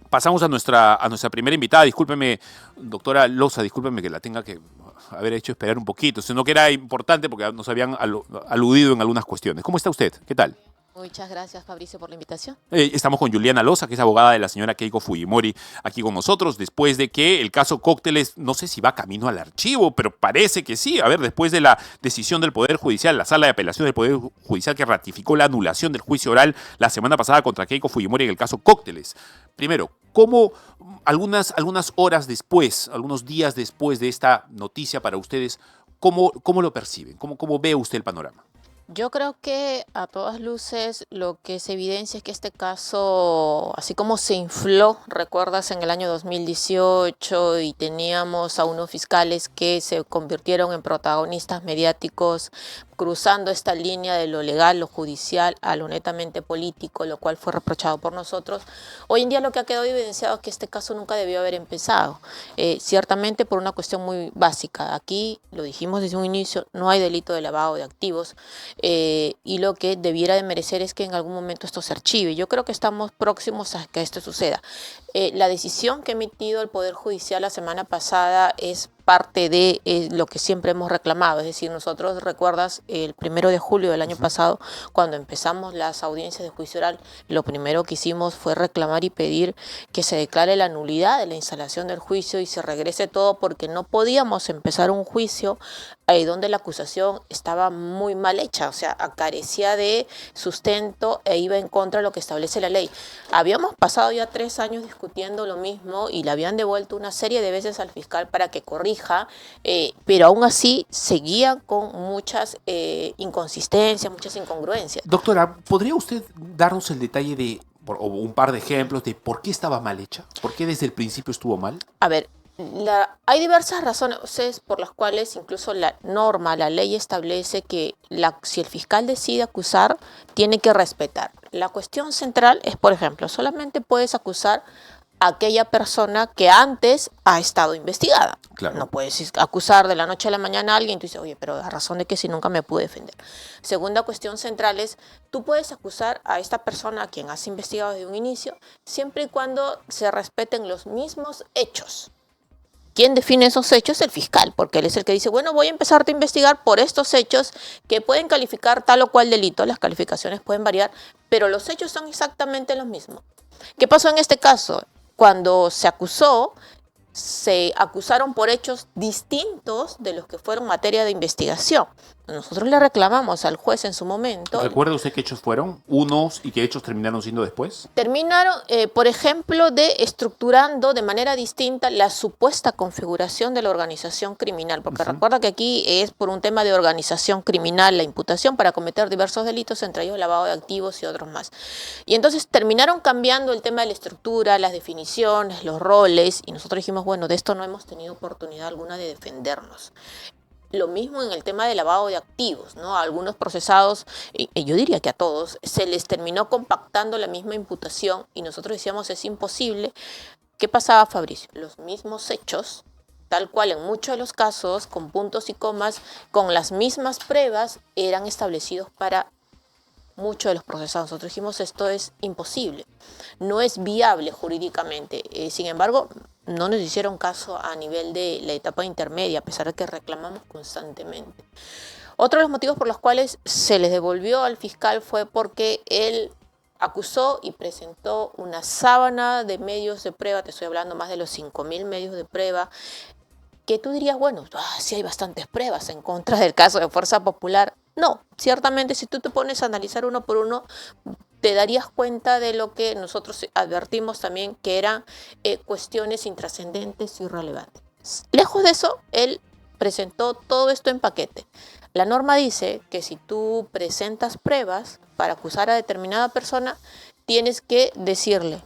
pasamos a nuestra primera invitada. Discúlpeme, doctora Loza, discúlpeme que la tenga que haber hecho esperar un poquito, sino que era importante porque nos habían aludido en algunas cuestiones. ¿Cómo está usted? ¿Qué tal? Muchas gracias, Fabricio, por la invitación. Estamos con Juliana Loza, que es abogada de la señora Keiko Fujimori, aquí con nosotros, después de que el caso Cócteles, no sé si va camino al archivo, pero parece que sí. A ver, después de la decisión del Poder Judicial, la Sala de Apelación del Poder Judicial que ratificó la anulación del juicio oral la semana pasada contra Keiko Fujimori en el caso Cócteles. Primero, ¿cómo algunas horas después, algunos días después de esta noticia para ustedes, cómo lo perciben? ¿Cómo ve usted el panorama? Yo creo que a todas luces lo que se evidencia es que este caso, así como se infló, recuerdas, en el año 2018 y teníamos a unos fiscales que se convirtieron en protagonistas mediáticos, cruzando esta línea de lo legal, lo judicial, a lo netamente político, lo cual fue reprochado por nosotros. Hoy en día lo que ha quedado evidenciado es que este caso nunca debió haber empezado, ciertamente por una cuestión muy básica. Aquí, lo dijimos desde un inicio, no hay delito de lavado de activos, y lo que debiera de merecer es que en algún momento esto se archive. Yo creo que estamos próximos a que esto suceda. La decisión que ha emitido el Poder Judicial la semana pasada es parte de lo que siempre hemos reclamado. Es decir, nosotros, recuerdas, el 1 de julio del año pasado, cuando empezamos las audiencias de juicio oral, lo primero que hicimos fue reclamar y pedir que se declare la nulidad de la instalación del juicio y se regrese todo, porque no podíamos empezar un juicio donde la acusación estaba muy mal hecha, o sea, carecía de sustento e iba en contra de lo que establece la ley. Habíamos pasado ya 3 años discutiendo lo mismo y le habían devuelto una serie de veces al fiscal para que corrija, pero aún así seguían con muchas inconsistencias, muchas incongruencias. Doctora, ¿podría usted darnos el detalle o un par de ejemplos de por qué estaba mal hecha? ¿Por qué desde el principio estuvo mal? A ver, hay diversas razones por las cuales incluso la norma, la ley establece que si el fiscal decide acusar, tiene que respetar. La cuestión central es, por ejemplo, solamente puedes acusar a aquella persona que antes ha estado investigada. Claro. No puedes acusar de la noche a la mañana a alguien y tú dices, oye, pero a razón de que si nunca me pude defender. Segunda cuestión central es, tú puedes acusar a esta persona a quien has investigado desde un inicio, siempre y cuando se respeten los mismos hechos. ¿Quién define esos hechos? El fiscal, porque él es el que dice, bueno, voy a empezarte a investigar por estos hechos que pueden calificar tal o cual delito, las calificaciones pueden variar, pero los hechos son exactamente los mismos. ¿Qué pasó en este caso? Cuando se acusaron por hechos distintos de los que fueron materia de investigación. Nosotros le reclamamos al juez en su momento. ¿Recuerda usted qué hechos fueron? ¿Unos y qué hechos terminaron siendo después? Terminaron, por ejemplo, estructurando de manera distinta la supuesta configuración de la organización criminal, porque recuerda que aquí es por un tema de organización criminal la imputación para cometer diversos delitos, entre ellos lavado de activos y otros más. Y entonces terminaron cambiando el tema de la estructura, las definiciones, los roles, y nosotros dijimos, bueno, de esto no hemos tenido oportunidad alguna de defendernos. Lo mismo en el tema de lavado de activos, ¿no? A algunos procesados, yo diría que a todos, se les terminó compactando la misma imputación y nosotros decíamos es imposible. ¿Qué pasaba, Fabricio? Los mismos hechos, tal cual en muchos de los casos, con puntos y comas, con las mismas pruebas, eran establecidos para muchos de los procesados. Nosotros dijimos esto es imposible, no es viable jurídicamente. Sin embargo, no nos hicieron caso a nivel de la etapa intermedia, a pesar de que reclamamos constantemente. Otro de los motivos por los cuales se les devolvió al fiscal fue porque él acusó y presentó una sábana de medios de prueba, te estoy hablando más de los 5.000 medios de prueba, que tú dirías, bueno, sí hay bastantes pruebas en contra del caso de Fuerza Popular. No, ciertamente si tú te pones a analizar uno por uno, te darías cuenta de lo que nosotros advertimos también, que eran cuestiones intrascendentes y irrelevantes. Lejos de eso, él presentó todo esto en paquete. La norma dice que si tú presentas pruebas para acusar a determinada persona, tienes que decirle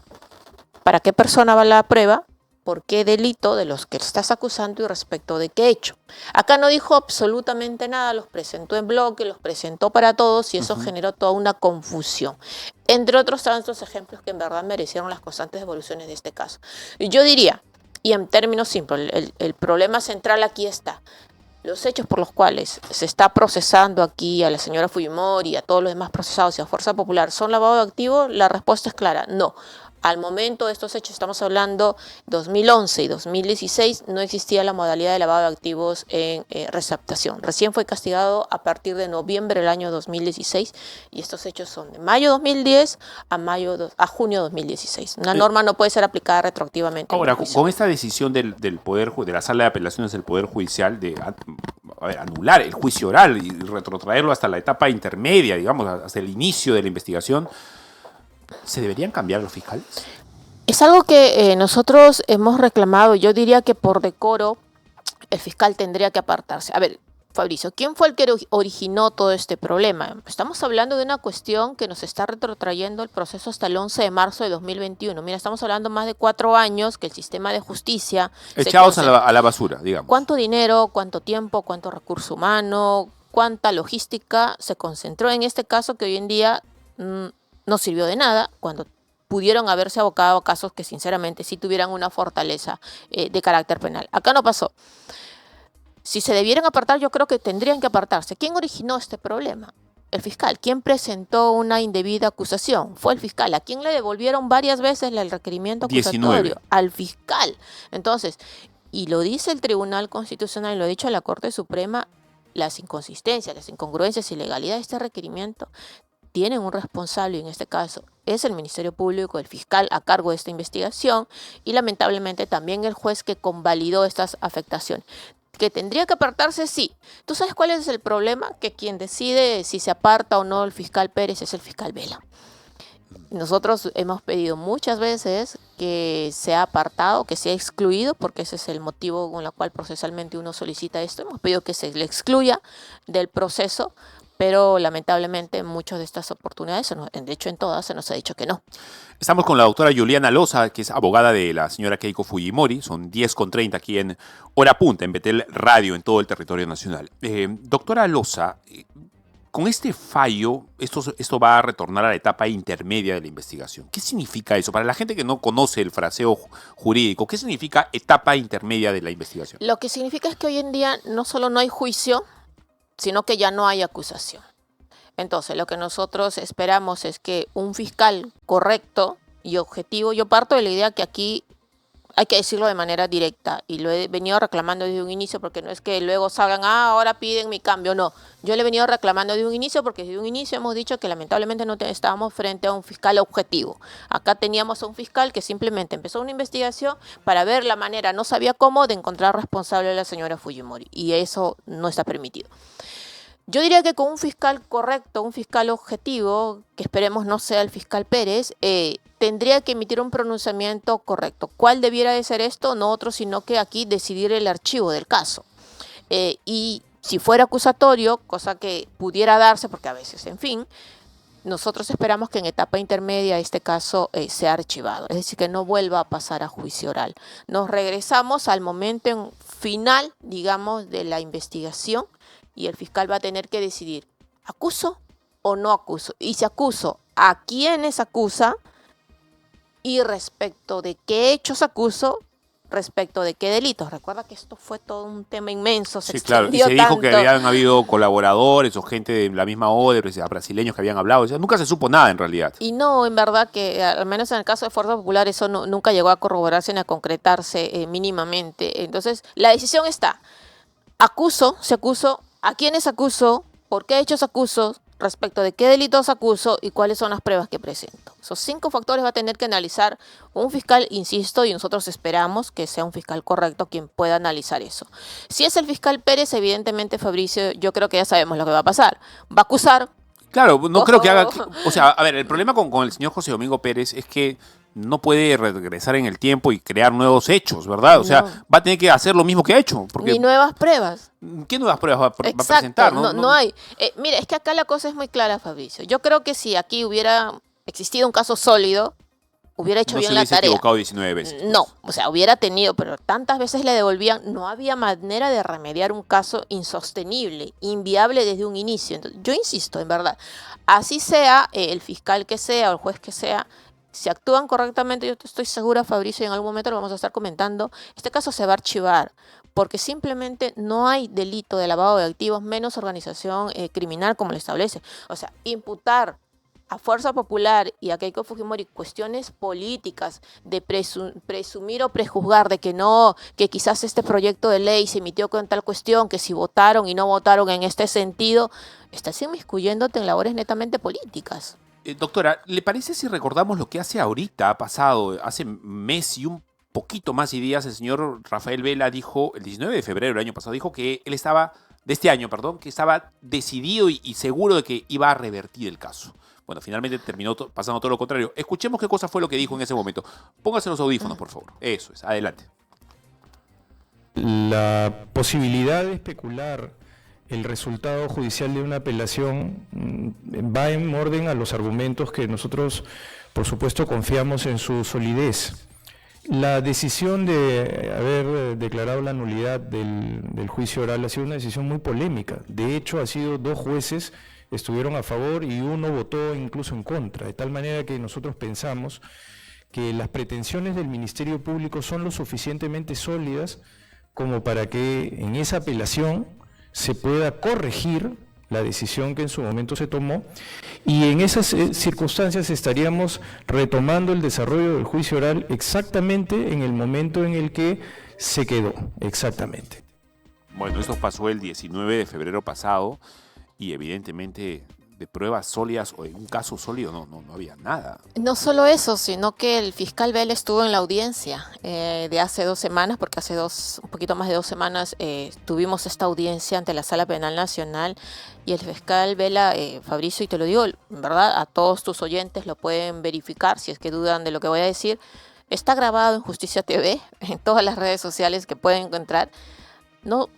para qué persona va la prueba, por qué delito de los que estás acusando y respecto de qué hecho. Acá no dijo absolutamente nada, los presentó en bloque, los presentó para todos y eso generó toda una confusión. Entre otros tantos ejemplos que en verdad merecieron las constantes evoluciones de este caso. Y yo diría, y en términos simples, el problema central aquí está. Los hechos por los cuales se está procesando aquí a la señora Fujimori y a todos los demás procesados y a Fuerza Popular, ¿son lavado de activos? La respuesta es clara, no. Al momento de estos hechos, estamos hablando 2011 y 2016, no existía la modalidad de lavado de activos en receptación. Recién fue castigado a partir de noviembre del año 2016 y estos hechos son de mayo 2010 a junio 2016. Una norma no puede ser aplicada retroactivamente. Ahora, con esta decisión de la Sala de Apelaciones del Poder Judicial de anular el juicio oral y retrotraerlo hasta la etapa intermedia, digamos, hasta el inicio de la investigación, ¿se deberían cambiar los fiscales? Es algo que nosotros hemos reclamado. Yo diría que por decoro el fiscal tendría que apartarse. A ver, Fabricio, ¿quién fue el que originó todo este problema? Estamos hablando de una cuestión que nos está retrotrayendo el proceso hasta el 11 de marzo de 2021. Mira, estamos hablando más de 4 años que el sistema de justicia... Echados a la basura, digamos. ¿Cuánto dinero, cuánto tiempo, cuánto recurso humano, cuánta logística se concentró en este caso que hoy en día no sirvió de nada cuando pudieron haberse abocado a casos que sinceramente sí tuvieran una fortaleza de carácter penal? Acá no pasó. Si se debieran apartar, yo creo que tendrían que apartarse. ¿Quién originó este problema? El fiscal. ¿Quién presentó una indebida acusación? Fue el fiscal. ¿A quién le devolvieron varias veces el requerimiento acusatorio? 19. Al fiscal. Entonces, y lo dice el Tribunal Constitucional y lo ha dicho la Corte Suprema, las inconsistencias, las incongruencias y ilegalidad de este requerimiento tienen un responsable, y en este caso es el Ministerio Público, el fiscal a cargo de esta investigación y lamentablemente también el juez que convalidó estas afectaciones. ¿Que tendría que apartarse? Sí. ¿Tú sabes cuál es el problema? Que quien decide si se aparta o no el fiscal Pérez es el fiscal Vela. Nosotros hemos pedido muchas veces que sea apartado, que sea excluido, porque ese es el motivo con el cual procesalmente uno solicita esto. Hemos pedido que se le excluya del proceso, pero lamentablemente en muchas de estas oportunidades, de hecho en todas, se nos ha dicho que no. Estamos con la doctora Juliana Loza, que es abogada de la señora Keiko Fujimori. Son 10:30 aquí en Hora Punta, en Betel Radio, en todo el territorio nacional. Doctora Loza, con este fallo, esto va a retornar a la etapa intermedia de la investigación. ¿Qué significa eso? Para la gente que no conoce el fraseo jurídico, ¿qué significa etapa intermedia de la investigación? Lo que significa es que hoy en día no solo no hay juicio, sino que ya no hay acusación. Entonces, lo que nosotros esperamos es que un fiscal correcto y objetivo, yo parto de la idea que aquí hay que decirlo de manera directa, y lo he venido reclamando desde un inicio, porque no es que luego salgan, ahora piden mi cambio, no. Yo le he venido reclamando desde un inicio, porque desde un inicio hemos dicho que lamentablemente no estábamos frente a un fiscal objetivo. Acá teníamos a un fiscal que simplemente empezó una investigación para ver la manera, no sabía cómo, de encontrar responsable a la señora Fujimori, y eso no está permitido. Yo diría que con un fiscal correcto, un fiscal objetivo, que esperemos no sea el fiscal Pérez, tendría que emitir un pronunciamiento correcto. ¿Cuál debiera de ser esto? No otro, sino que aquí decidir el archivo del caso. Y si fuera acusatorio, cosa que pudiera darse, porque a veces, en fin, nosotros esperamos que en etapa intermedia este caso sea archivado, es decir, que no vuelva a pasar a juicio oral. Nos regresamos al momento final, digamos, de la investigación, y el fiscal va a tener que decidir, ¿acuso o no acuso? Y si acuso, ¿a quiénes acusa? Y respecto de qué hechos acuso, respecto de qué delitos. Recuerda que esto fue todo un tema inmenso, se extendió y se dijo tanto. que habían habido colaboradores o gente de la misma ODE, brasileños que habían hablado. O sea, nunca se supo nada en realidad. Y no, en verdad que al menos en el caso de Fuerza Popular eso nunca llegó a corroborarse ni a concretarse mínimamente. Entonces, la decisión está, acuso, se acusó, ¿a quiénes acuso? ¿Por qué hechos acuso? Respecto de qué delitos acuso y cuáles son las pruebas que presento. Esos 5 factores va a tener que analizar un fiscal, insisto, y nosotros esperamos que sea un fiscal correcto quien pueda analizar eso. Si es el fiscal Pérez, evidentemente, Fabricio, yo creo que ya sabemos lo que va a pasar. Va a acusar. Claro, no creo que haga... O sea, a ver, el problema con el señor José Domingo Pérez es que no puede regresar en el tiempo y crear nuevos hechos, ¿verdad? O sea, va a tener que hacer lo mismo que ha hecho. Porque, ni nuevas pruebas. ¿qué nuevas pruebas va a Exacto, presentar? No hay. Mira, es que acá la cosa es muy clara, Fabricio. Yo creo que si aquí hubiera existido un caso sólido, hubiera hecho bien la tarea. No se hubiese equivocado 19 veces. No, o sea, hubiera tenido, pero tantas veces le devolvían, no había manera de remediar un caso insostenible, inviable desde un inicio. Entonces, yo insisto, en verdad, así sea el fiscal que sea o el juez que sea, si actúan correctamente, yo estoy segura, Fabricio, y en algún momento lo vamos a estar comentando, este caso se va a archivar, porque simplemente no hay delito de lavado de activos, menos organización criminal como lo establece. O sea, imputar a Fuerza Popular y a Keiko Fujimori cuestiones políticas de presumir o prejuzgar de que no, que quizás este proyecto de ley se emitió con tal cuestión, que si votaron y no votaron en este sentido, estás inmiscuyéndote en labores netamente políticas. Doctora, ¿le parece si recordamos lo que ha pasado, hace mes y un poquito más y días, el señor Rafael Vela dijo, el 19 de febrero del año pasado, dijo que él estaba, de este año, perdón, que estaba decidido y seguro de que iba a revertir el caso? Bueno, finalmente terminó pasando todo lo contrario. Escuchemos qué cosa fue lo que dijo en ese momento. Póngase los audífonos, por favor. Eso es, adelante. La posibilidad de especular el resultado judicial de una apelación va en orden a los argumentos que nosotros, por supuesto, confiamos en su solidez. La decisión de haber declarado la nulidad del juicio oral ha sido una decisión muy polémica. De hecho, ha sido 2 jueces estuvieron a favor y 1 votó incluso en contra, de tal manera que nosotros pensamos que las pretensiones del Ministerio Público son lo suficientemente sólidas como para que en esa apelación se pueda corregir la decisión que en su momento se tomó, y en esas circunstancias estaríamos retomando el desarrollo del juicio oral exactamente en el momento en el que se quedó, exactamente. Bueno, esto pasó el 19 de febrero pasado y evidentemente de pruebas sólidas o en un caso sólido no había nada. No solo eso, sino que el fiscal Vela estuvo en la audiencia de hace 2 semanas, porque hace un poquito más de 2 semanas tuvimos esta audiencia ante la Sala Penal Nacional, y el fiscal Vela, Fabricio, y te lo digo, en verdad, a todos tus oyentes lo pueden verificar si es que dudan de lo que voy a decir, está grabado en Justicia TV, en todas las redes sociales que pueden encontrar, no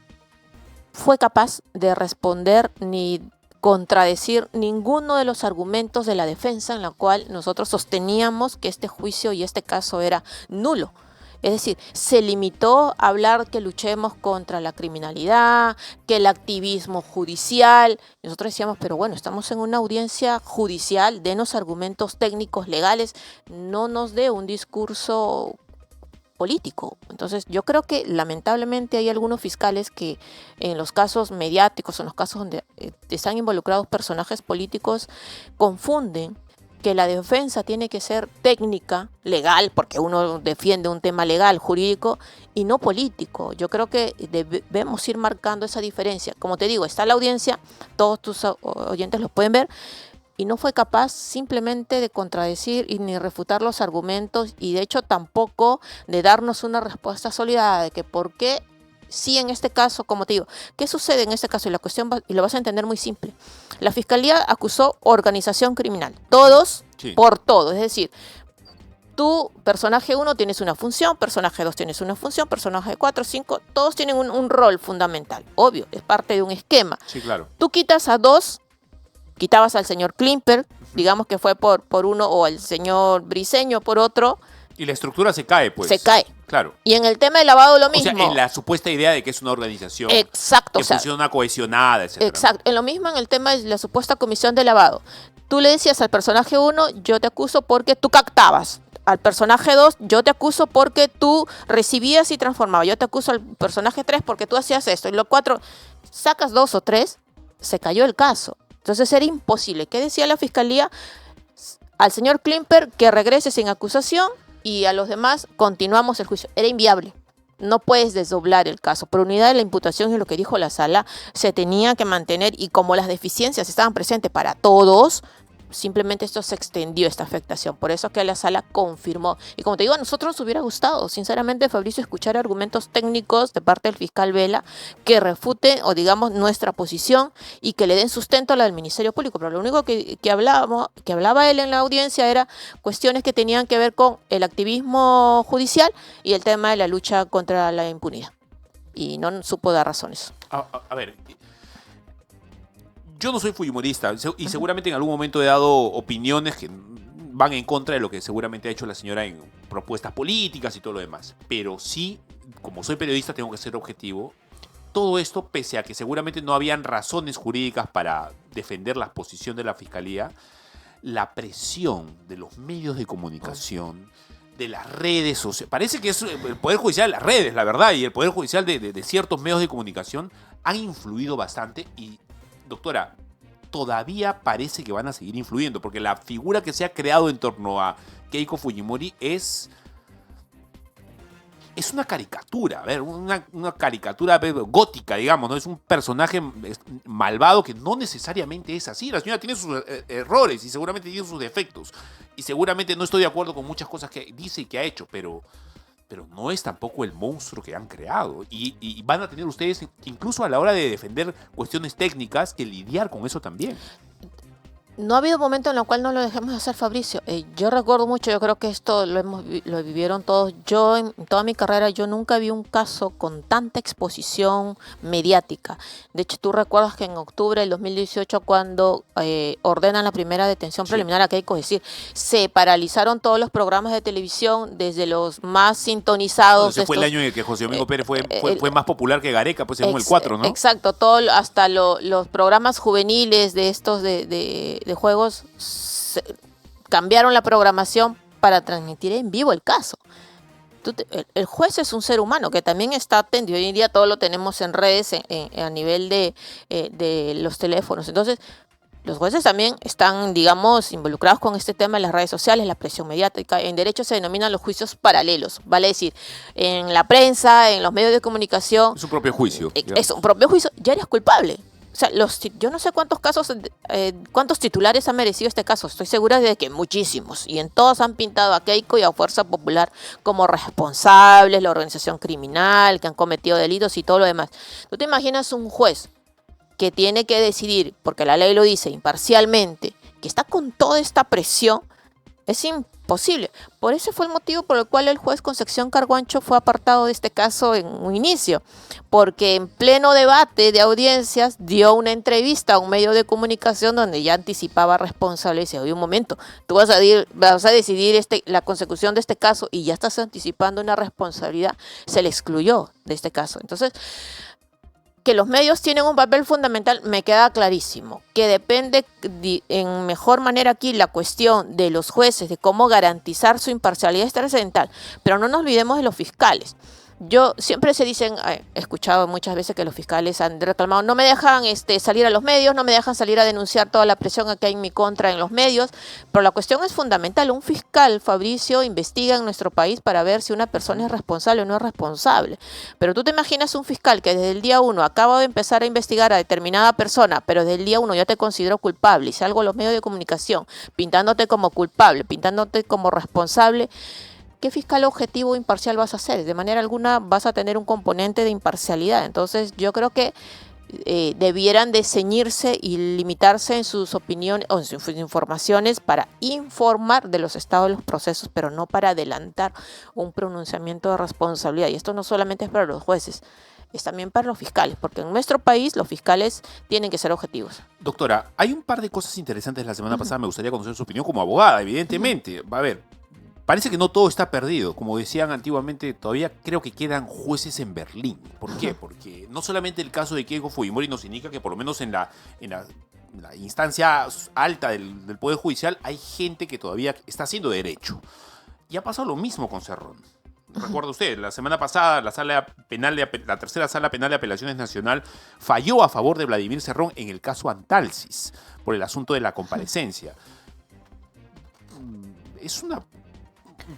fue capaz de responder ni contradecir ninguno de los argumentos de la defensa en la cual nosotros sosteníamos que este juicio y este caso era nulo. Es decir, se limitó a hablar que luchemos contra la criminalidad, que el activismo judicial. Nosotros decíamos, pero bueno, estamos en una audiencia judicial, denos argumentos técnicos, legales, no nos dé un discurso político. Entonces yo creo que lamentablemente hay algunos fiscales que en los casos mediáticos, en los casos donde están involucrados personajes políticos, confunden que la defensa tiene que ser técnica, legal, porque uno defiende un tema legal, jurídico, y no político. Yo creo que debemos ir marcando esa diferencia. Como te digo, está la audiencia, todos tus oyentes lo pueden ver, y no fue capaz simplemente de contradecir y ni refutar los argumentos, y de hecho tampoco de darnos una respuesta sólida de que por qué sí en este caso, como te digo, ¿qué sucede en este caso? Y la cuestión, y lo vas a entender muy simple. La Fiscalía acusó organización criminal, todos sí, por todo, es decir, tú, personaje 1, tienes una función, personaje 2 tienes una función, personaje 4, 5, todos tienen un rol fundamental, obvio, es parte de un esquema. Sí, claro. Tú quitas a 2, quitabas al señor Klimper, digamos que fue por uno, o al señor Briceño por otro. Y la estructura se cae, pues. Se cae. Claro. Y en el tema de lavado lo mismo. O sea, en la supuesta idea de que es una organización. Exacto. Que funciona cohesionada, etc. Exacto. En lo mismo en el tema de la supuesta comisión de lavado. Tú le decías al personaje 1, yo te acuso porque tú captabas. Al personaje 2, yo te acuso porque tú recibías y transformabas. Yo te acuso al personaje 3 porque tú hacías esto. Y los 4, sacas 2 o 3, se cayó el caso. Entonces era imposible. ¿Qué decía la Fiscalía? Al señor Klimper que regrese sin acusación y a los demás continuamos el juicio. Era inviable. No puedes desdoblar el caso. Por unidad de la imputación, y lo que dijo la sala, se tenía que mantener, y como las deficiencias estaban presentes para todos, simplemente esto se extendió, esta afectación. Por eso que la sala confirmó. Y como te digo, a nosotros nos hubiera gustado, sinceramente, Fabricio, escuchar argumentos técnicos de parte del fiscal Vela que refuten, o digamos, nuestra posición y que le den sustento a la del Ministerio Público. Pero lo único que hablaba él en la audiencia era cuestiones que tenían que ver con el activismo judicial y el tema de la lucha contra la impunidad. Y no supo dar razones. A ver, yo no soy fujimorista y seguramente en algún momento he dado opiniones que van en contra de lo que seguramente ha hecho la señora en propuestas políticas y todo lo demás. Pero sí, como soy periodista, tengo que ser objetivo. Todo esto, pese a que seguramente no habían razones jurídicas para defender la posición de la Fiscalía, la presión de los medios de comunicación, de las redes sociales, parece que es el Poder Judicial de las redes, la verdad, y el Poder Judicial de ciertos medios de comunicación han influido bastante. Y doctora, todavía parece que van a seguir influyendo, porque la figura que se ha creado en torno a Keiko Fujimori es una caricatura, a ver, una caricatura gótica, digamos, ¿no? Es un personaje malvado que no necesariamente es así. La señora tiene sus errores y seguramente tiene sus defectos. Y seguramente no estoy de acuerdo con muchas cosas que dice y que ha hecho, pero no es tampoco el monstruo que han creado. Y van a tener ustedes, incluso a la hora de defender cuestiones técnicas, que lidiar con eso también. No ha habido momento en el cual no lo dejemos de hacer, Fabricio. Yo recuerdo mucho, yo creo que esto lo vivieron todos. Yo en toda mi carrera, yo nunca vi un caso con tanta exposición mediática. De hecho, tú recuerdas que en octubre del 2018, cuando ordenan la primera detención preliminar a Keiko, es decir, se paralizaron todos los programas de televisión, desde los más sintonizados. Ese fue el año en el que José Domingo Pérez fue más popular que Gareca, pues según el 4, ¿no? Exacto, hasta los programas juveniles de estos de juegos cambiaron la programación para transmitir en vivo el caso. El juez es un ser humano que también está atento. Hoy en día todo lo tenemos en redes a nivel de los teléfonos. Entonces, los jueces también están, digamos, involucrados con este tema de las redes sociales, la presión mediática. En derecho se denominan los juicios paralelos, vale decir, en la prensa, en los medios de comunicación. Es un propio juicio. Es un propio juicio, ya eres culpable. O sea, yo no sé cuántos titulares ha merecido este caso. Estoy segura de que muchísimos. Y en todos han pintado a Keiko y a Fuerza Popular como responsables, la organización criminal, que han cometido delitos y todo lo demás. ¿Tú te imaginas un juez que tiene que decidir, porque la ley lo dice, imparcialmente, que está con toda esta presión? Es imposible. Por ese fue el motivo por el cual el juez Concepción Carguancho fue apartado de este caso en un inicio, porque en pleno debate de audiencias dio una entrevista a un medio de comunicación donde ya anticipaba responsable y decía, oye, un momento, tú vas a decidir la consecución de este caso y ya estás anticipando una responsabilidad. Se le excluyó de este caso. Entonces, que los medios tienen un papel fundamental me queda clarísimo, que depende en mejor manera aquí la cuestión de los jueces, de cómo garantizar su imparcialidad es trascendental, pero no nos olvidemos de los fiscales. Siempre se dicen, he escuchado muchas veces que los fiscales han reclamado, no me dejan salir a los medios, no me dejan salir a denunciar toda la presión que hay en mi contra en los medios, pero la cuestión es fundamental. Un fiscal, Fabricio, investiga en nuestro país para ver si una persona es responsable o no es responsable. Pero tú te imaginas un fiscal que desde el día 1 acaba de empezar a investigar a determinada persona, pero desde el día 1 ya te considero culpable y salgo a los medios de comunicación pintándote como culpable, pintándote como responsable. ¿Qué fiscal objetivo o imparcial vas a hacer? De manera alguna vas a tener un componente de imparcialidad. Entonces yo creo que debieran de ceñirse y limitarse en sus opiniones o en sus informaciones para informar de los estados de los procesos, pero no para adelantar un pronunciamiento de responsabilidad. Y esto no solamente es para los jueces, es también para los fiscales, porque en nuestro país los fiscales tienen que ser objetivos. Doctora, hay un par de cosas interesantes la semana pasada, me gustaría conocer su opinión como abogada, evidentemente. A ver, parece que no todo está perdido. Como decían antiguamente, todavía creo que quedan jueces en Berlín. ¿Por qué? Porque no solamente el caso de Keiko Fujimori nos indica que por lo menos en la instancia alta del Poder Judicial hay gente que todavía está haciendo derecho. Y ha pasado lo mismo con Cerrón. Recuerda usted, la semana pasada la tercera sala penal de apelaciones nacional falló a favor de Vladimir Cerrón en el caso Antalsis por el asunto de la comparecencia. Es una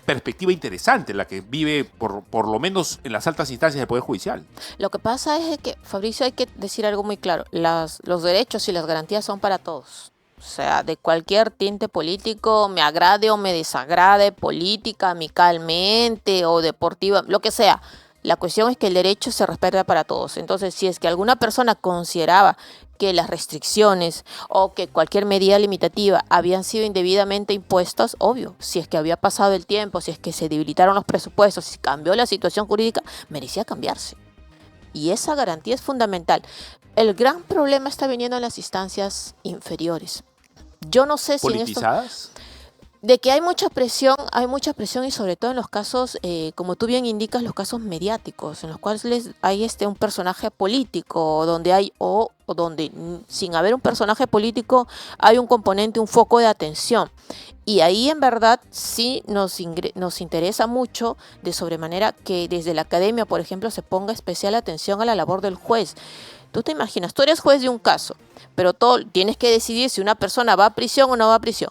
perspectiva interesante la que vive por lo menos en las altas instancias del Poder Judicial. Lo que pasa es que, Fabricio, hay que decir algo muy claro. Los derechos y las garantías son para todos. O sea, de cualquier tinte político, me agrade o me desagrade, política, amicalmente o deportiva, lo que sea. La cuestión es que el derecho se respeta para todos. Entonces, si es que alguna persona consideraba que las restricciones o que cualquier medida limitativa habían sido indebidamente impuestas, obvio, si es que había pasado el tiempo, si es que se debilitaron los presupuestos, si cambió la situación jurídica, merecía cambiarse. Y esa garantía es fundamental. El gran problema está viniendo en las instancias inferiores. Yo no sé si ¿politizadas? De que hay mucha presión y sobre todo en los casos, como tú bien indicas, los casos mediáticos, en los cuales hay un personaje político, donde hay o donde sin haber un personaje político hay un componente, un foco de atención. Y ahí en verdad sí nos interesa mucho de sobremanera que desde la academia, por ejemplo, se ponga especial atención a la labor del juez. Tú te imaginas, tú eres juez de un caso, pero tienes que decidir si una persona va a prisión o no va a prisión.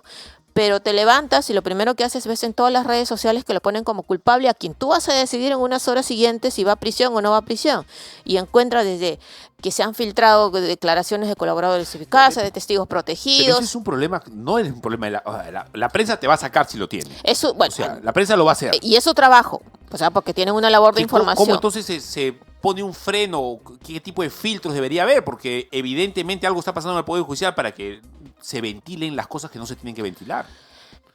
Pero te levantas y lo primero que haces, ves en todas las redes sociales que lo ponen como culpable a quien tú vas a decidir en unas horas siguientes si va a prisión o no va a prisión. Y encuentras desde que se han filtrado declaraciones de colaboradores eficaces, de testigos Pero protegidos. ese es un problema, no es un problema de la prensa te va a sacar si lo tiene. Eso, bueno, O sea, la prensa lo va a hacer. y es su trabajo, o sea, porque tienen una labor de información. ¿Cómo entonces se pone un freno? ¿Qué tipo de filtros debería haber? Porque evidentemente algo está pasando en el Poder Judicial para que se ventilen las cosas que no se tienen que ventilar.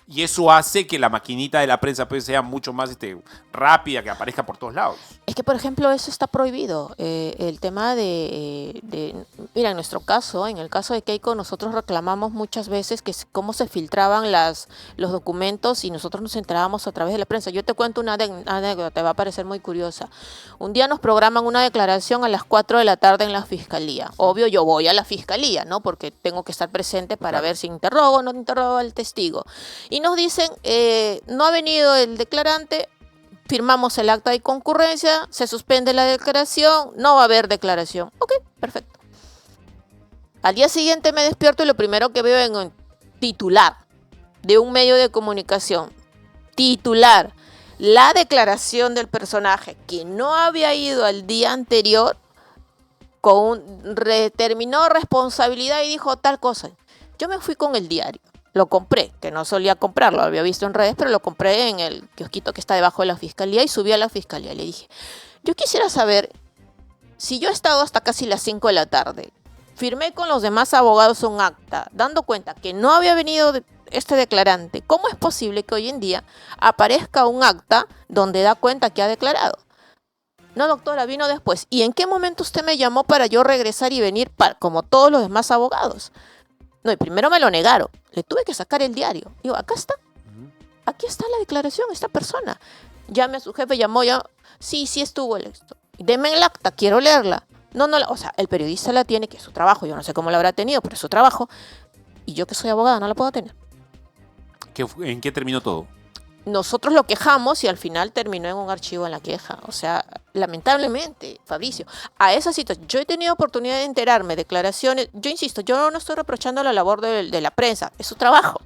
Y eso hace que la maquinita de la prensa pues, sea mucho más rápida, que aparezca por todos lados. Es que, por ejemplo, eso está prohibido. El tema mira, en nuestro caso, en el caso de Keiko, nosotros reclamamos muchas veces que cómo se filtraban los documentos y nosotros nos enterábamos a través de la prensa. Yo te cuento una anécdota, te va a parecer muy curiosa. Un día nos programan una declaración a las 4 de la tarde en la fiscalía. Obvio, yo voy a la fiscalía, ¿no? Porque tengo que estar presente para ver si interrogo o no interrogo al testigo. Y nos dicen, no ha venido el declarante, firmamos el acta de concurrencia, se suspende la declaración, no va a haber declaración. Ok, perfecto. Al día siguiente me despierto y lo primero que veo en un titular de un medio de comunicación, titular, la declaración del personaje que no había ido al día anterior, terminó responsabilidad y dijo tal cosa. Yo me fui con el diario. Lo compré, que no solía comprarlo, lo había visto en redes, pero lo compré en el kiosquito que está debajo de la fiscalía y subí a la fiscalía. Le dije, yo quisiera saber si yo he estado hasta casi las 5 de la tarde, firmé con los demás abogados un acta, dando cuenta que no había venido este declarante. ¿Cómo es posible que hoy en día aparezca un acta donde da cuenta que ha declarado? No, doctora, vino después. ¿Y en qué momento usted me llamó para yo regresar y venir como todos los demás abogados? No, y primero me lo negaron. Le tuve que sacar el diario. Digo, acá está. Aquí está la declaración, esta persona. Llame a su jefe, llamó ya. Sí, estuvo el esto. Deme el acta, quiero leerla. No, o sea, el periodista la tiene, que es su trabajo. Yo no sé cómo la habrá tenido, pero es su trabajo. Y yo que soy abogada no la puedo tener. ¿En qué terminó todo? Nosotros lo quejamos y al final terminó en un archivo en la queja. O sea, lamentablemente, Fabricio, a esa situación, yo he tenido oportunidad de enterarme, declaraciones, yo insisto, yo no estoy reprochando la labor de la prensa, es su trabajo.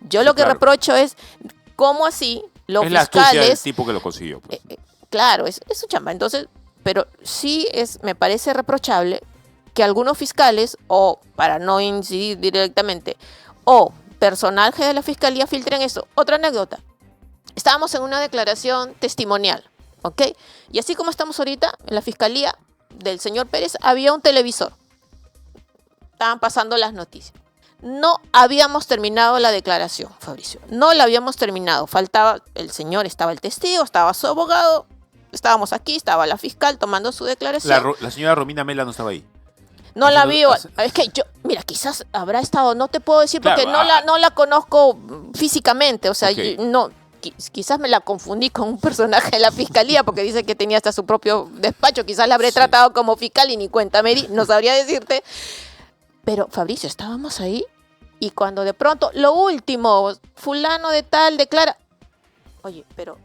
Yo Sí, lo que claro. reprocho es cómo así los Es la astucia del fiscales... tipo que lo consiguió. Pues. Claro, es su chamba. Entonces, pero sí me parece reprochable que algunos fiscales, o para no incidir directamente, o personal de la fiscalía filtren eso. Otra anécdota. Estábamos en una declaración testimonial, ¿ok? Y así como estamos ahorita, en la fiscalía del señor Pérez había un televisor. Estaban pasando las noticias. No habíamos terminado la declaración, Fabricio. No la habíamos terminado. Faltaba el señor, estaba el testigo, estaba su abogado. Estábamos aquí, estaba la fiscal tomando su declaración. La señora Romina Mela no estaba ahí. No la vi. Haciendo- Es que yo, mira, quizás habrá estado, no te puedo decir porque Claro, no la conozco físicamente. O sea, Ok. quizás me la confundí con un personaje de la fiscalía porque dice que tenía hasta su propio despacho. Quizás la habré Sí. tratado como fiscal y ni cuenta me di, no sabría decirte. Pero, Fabricio, estábamos ahí y cuando de pronto, lo último, fulano de tal declara. Oye, pero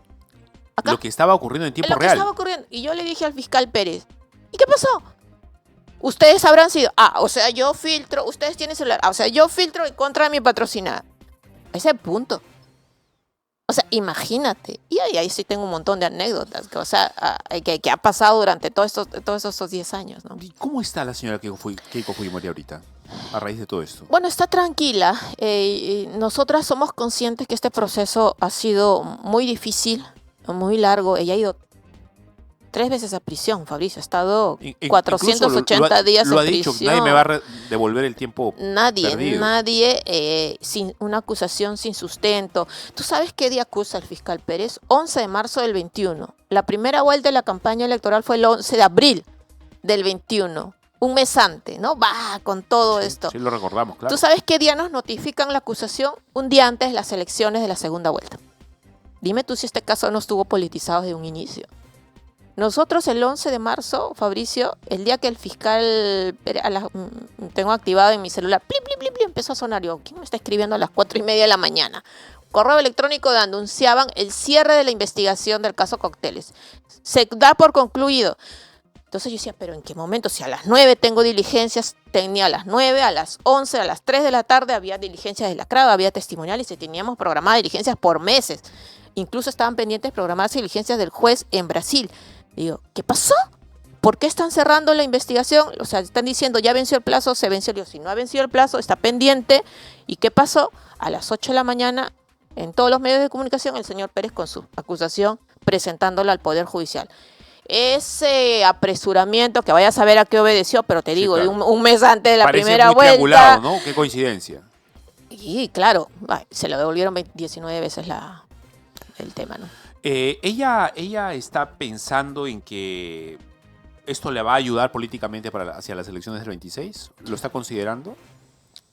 acá, Lo que estaba ocurriendo en tiempo lo que real. estaba ocurriendo. Y yo le dije al fiscal Pérez, ¿y qué pasó? Ustedes habrán sido, o sea, yo filtro, ustedes tienen celular, o sea, yo filtro en contra de mi patrocinada. A ese punto. O sea, imagínate. Y ahí sí tengo un montón de anécdotas, que, o sea, que ha pasado durante todos estos 10 años, ¿no? ¿Y cómo está la señora Keiko Fujimori ahorita? A raíz de todo esto. Bueno, está tranquila. Nosotras somos conscientes que este proceso ha sido muy difícil, muy largo. Ella ha ido 3 veces a prisión, Fabricio. Ha estado Incluso 480 días lo en ha dicho, prisión. nadie me va a devolver el tiempo perdido. Nadie, sin una acusación sin sustento. ¿Tú sabes qué día acusa el fiscal Pérez? 11 de marzo del 21. La primera vuelta de la campaña electoral fue el 11 de abril del 21. Un mes antes, ¿no? Va con todo esto. Sí, lo recordamos, claro. ¿Tú sabes qué día nos notifican la acusación? Un día antes de las elecciones de la segunda vuelta. Dime tú si este caso no estuvo politizado desde un inicio. Nosotros el 11 de marzo, Fabricio, el día que el fiscal, tengo activado en mi celular, plim, plim, plim, plim, empezó a sonar. Yo, ¿quién me está escribiendo a las 4:30 de la mañana? Correo electrónico donde anunciaban el cierre de la investigación del caso Cócteles. Se da por concluido. Entonces yo decía, pero ¿en qué momento? Si a las 9 tengo diligencias, tenía a las 9, a las 11, a las 3 de la tarde había diligencias de la CRAVA, había testimoniales y teníamos programadas diligencias por meses. Incluso estaban pendientes programadas diligencias del juez en Brasil. Digo, ¿qué pasó? ¿Por qué están cerrando la investigación? O sea, están diciendo, ya venció el plazo, se venció. Digo, si no ha vencido el plazo, está pendiente. ¿Y qué pasó? A las 8 de la mañana, en todos los medios de comunicación, el señor Pérez con su acusación presentándola al Poder Judicial. Ese apresuramiento, que vaya a saber a qué obedeció, pero te digo, claro. un mes antes de la Parece primera muy vuelta. triangulado, ¿no? Qué coincidencia. Y claro, se lo devolvieron 19 veces el tema, ¿no? Ella está pensando en que esto le va a ayudar políticamente hacia las elecciones del 26. ¿Lo está considerando?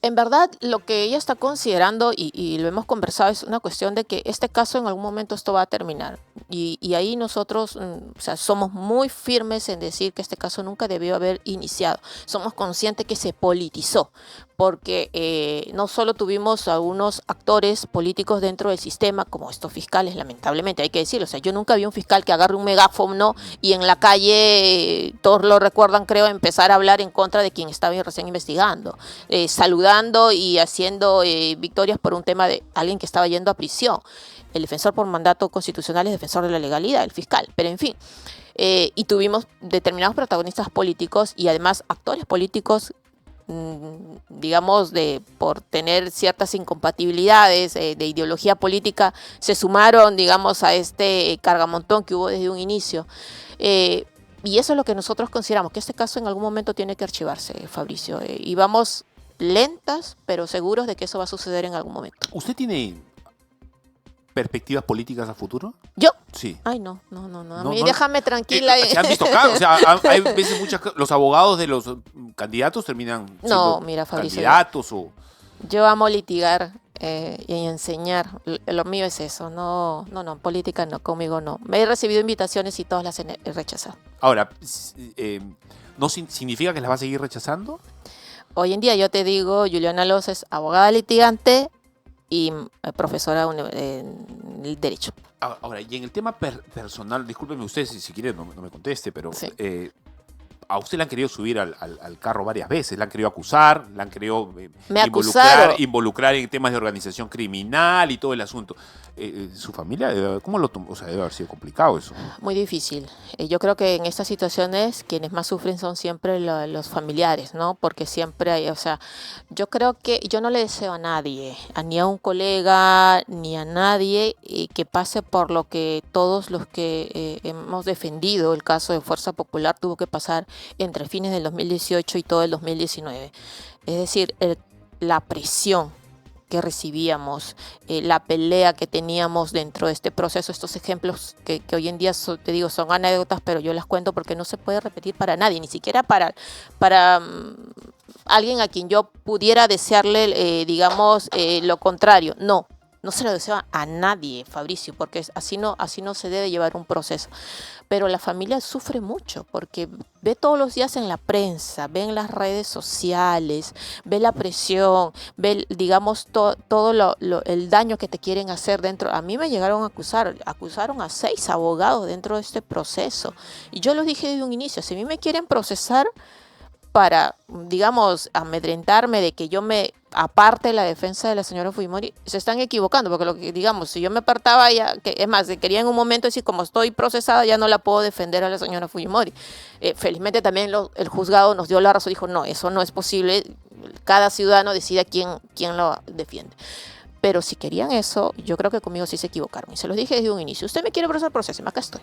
En verdad, lo que ella está considerando, y lo hemos conversado, es una cuestión de que este caso en algún momento esto va a terminar. Y ahí nosotros o sea, somos muy firmes en decir que este caso nunca debió haber iniciado. Somos conscientes que se politizó, porque no solo tuvimos a unos actores políticos dentro del sistema, como estos fiscales, lamentablemente, hay que decirlo. O sea, yo nunca vi un fiscal que agarre un megáfono y en la calle, todos lo recuerdan, creo, empezar a hablar en contra de quien estaba recién investigando, saludando y haciendo victorias por un tema de alguien que estaba yendo a prisión. El defensor por mandato constitucional es defensor de la legalidad, el fiscal, pero en fin. Y tuvimos determinados protagonistas políticos y además actores políticos, digamos, por tener ciertas incompatibilidades de ideología política, se sumaron, digamos, a este cargamontón que hubo desde un inicio. Y eso es lo que nosotros consideramos, que este caso en algún momento tiene que archivarse, Fabricio. Y vamos lentas, pero seguros de que eso va a suceder en algún momento. ¿Usted tiene perspectivas políticas a futuro? ¿Yo? Sí. Ay, no. A No, mí no. déjame tranquila. ¿Se han visto casos? O sea, hay veces los abogados de los candidatos terminan siendo Mira, Fabricio, candidatos o... yo amo litigar y enseñar. Lo mío es eso. No, política no, conmigo no. Me he recibido invitaciones y todas las he rechazado. Ahora, ¿no significa que las va a seguir rechazando? Hoy en día yo te digo, Juliana Loza es abogada litigante y profesora en Derecho. Ahora, y en el tema personal, discúlpeme usted si quiere no me conteste, pero Sí. a usted le han querido subir al carro varias veces, le han querido acusar, le han querido Me acusaron. involucrar en temas de organización criminal y todo el asunto. ¿Su familia, cómo lo tomó? O sea, debe haber sido complicado eso. Muy difícil. Yo creo que en estas situaciones quienes más sufren son siempre los familiares, ¿no? Porque siempre hay, o sea, yo creo que yo no le deseo a nadie, ni a un colega, ni a nadie que pase por lo que todos los que hemos defendido el caso de Fuerza Popular tuvo que pasar entre fines del 2018 y todo el 2019. Es decir, la presión que recibíamos, la pelea que teníamos dentro de este proceso, estos ejemplos que hoy en día te digo son anécdotas, pero yo las cuento porque no se puede repetir para nadie, ni siquiera para alguien a quien yo pudiera desearle, digamos, lo contrario. No se lo deseo a nadie, Fabricio, porque así no se debe llevar un proceso. Pero la familia sufre mucho porque ve todos los días en la prensa, ve en las redes sociales, ve la presión, ve, digamos, todo el daño que te quieren hacer dentro. A mí me llegaron a acusaron a 6 abogados dentro de este proceso. Y yo lo dije desde un inicio, si a mí me quieren procesar para, digamos, amedrentarme de que yo me aparte de la defensa de la señora Fujimori, se están equivocando, porque lo que, digamos, si yo me apartaba ya, es más, quería en un momento decir, como estoy procesada, ya no la puedo defender a la señora Fujimori. Felizmente también el juzgado nos dio la razón, dijo, no, eso no es posible, cada ciudadano decide quién lo defiende. Pero si querían eso, yo creo que conmigo sí se equivocaron, y se los dije desde un inicio, usted me quiere procesar, procéseme, acá estoy.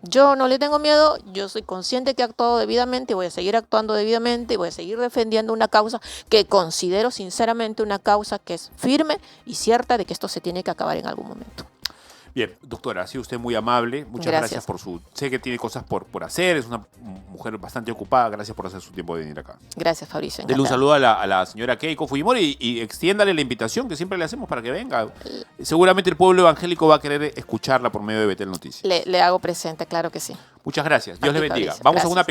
Yo no le tengo miedo, yo soy consciente que he actuado debidamente, voy a seguir actuando debidamente y voy a seguir defendiendo una causa que considero sinceramente una causa que es firme y cierta de que esto se tiene que acabar en algún momento. Bien, doctora, ha sido usted muy amable. Muchas gracias por sé que tiene cosas por hacer, es una mujer bastante ocupada. Gracias por hacer su tiempo de venir acá. Gracias, Fabricio. Dele un saludo a la señora Keiko Fujimori y extiéndale la invitación que siempre le hacemos para que venga. Seguramente el pueblo evangélico va a querer escucharla por medio de Betel Noticias. Le hago presente, claro que sí. Muchas gracias. Dios le bendiga. Fabricio. Vamos Gracias. a una